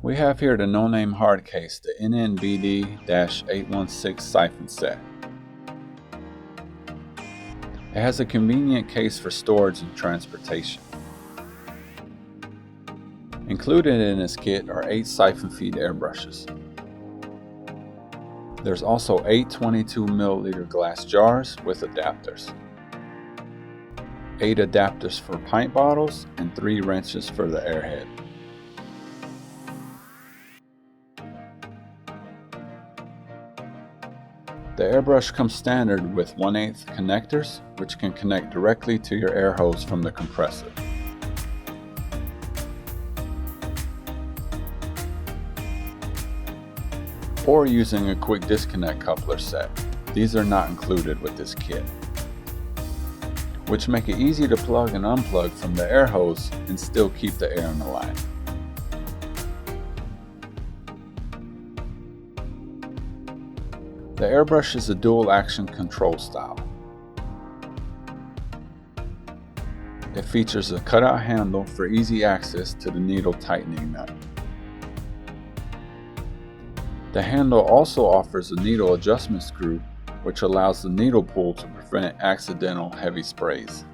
We have here the no-name hard case, the NNBD-816 siphon set. It has a convenient case for storage and transportation. Included in this kit are 8 siphon feed airbrushes. There's also 8 22 milliliter glass jars with adapters, 8 adapters for pint bottles, and 3 wrenches for the airhead. The airbrush comes standard with 1/8 connectors, which can connect directly to your air hose from the compressor. Or using a quick disconnect coupler set. These are not included with this kit, which make it easy to plug and unplug from the air hose and still keep the air in the line. The airbrush is a dual action control style. It features a cutout handle for easy access to the needle tightening nut. The handle also offers a needle adjustment screw, which allows the needle pull to prevent accidental heavy sprays.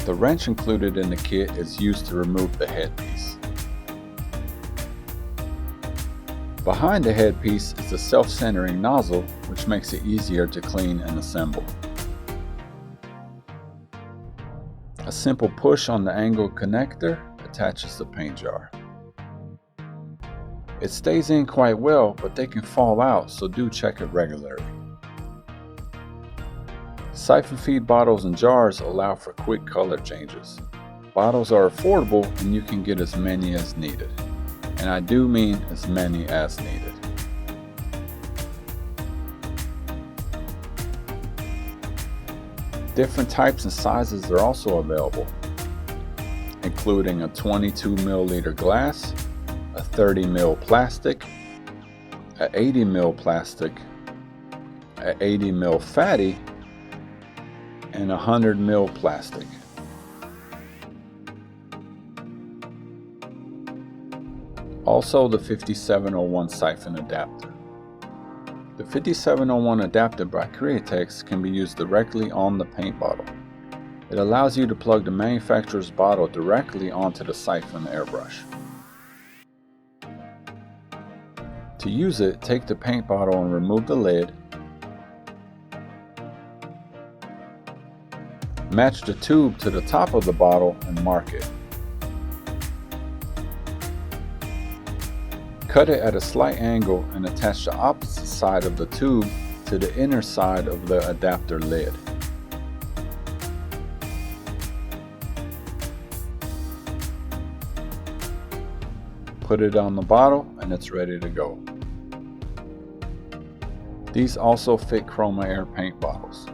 The wrench included in the kit is used to remove the headpiece. Behind the headpiece is a self-centering nozzle, which makes it easier to clean and assemble. A simple push on the angled connector attaches the paint jar. It stays in quite well, but they can fall out, so do check it regularly. Siphon feed bottles and jars allow for quick color changes. Bottles are affordable and you can get as many as needed. And I do mean as many as needed. Different types and sizes are also available, including a 22 milliliter glass, a 30 ml plastic, a 80 ml plastic, a 80 ml fatty, and 100 ml plastic. Also the 5701 siphon adapter. The 5701 adapter by Createx can be used directly on the paint bottle. It allows you to plug the manufacturer's bottle directly onto the siphon airbrush. To use it, take the paint bottle and remove the lid. Match the tube to the top of the bottle and mark it. Cut it at a slight angle and attach the opposite side of the tube to the inner side of the adapter lid. Put it on the bottle and it's ready to go. These also fit Chroma Air paint bottles.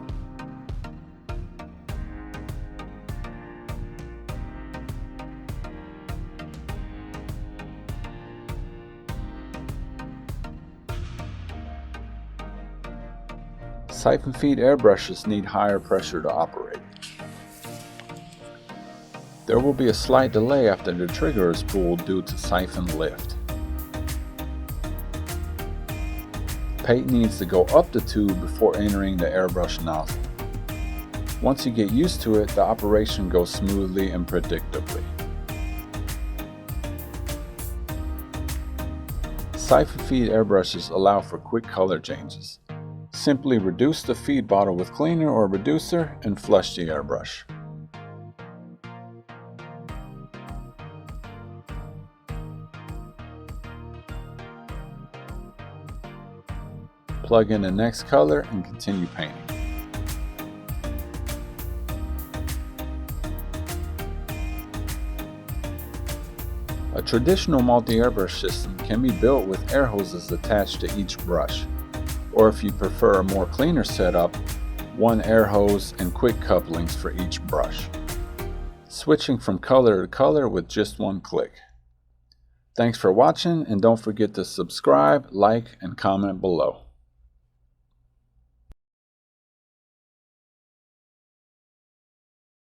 Siphon feed airbrushes need higher pressure to operate. There will be a slight delay after the trigger is pulled due to siphon lift. Paint needs to go up the tube before entering the airbrush nozzle. Once you get used to it, the operation goes smoothly and predictably. Siphon feed airbrushes allow for quick color changes. Simply reduce the feed bottle with cleaner or reducer and flush the airbrush. Plug in the next color and continue painting. A traditional multi-airbrush system can be built with air hoses attached to each brush. Or if you prefer a more cleaner setup, one air hose and quick couplings for each brush. Switching from color to color with just one click. Thanks for watching, and don't forget to subscribe, like, and comment below.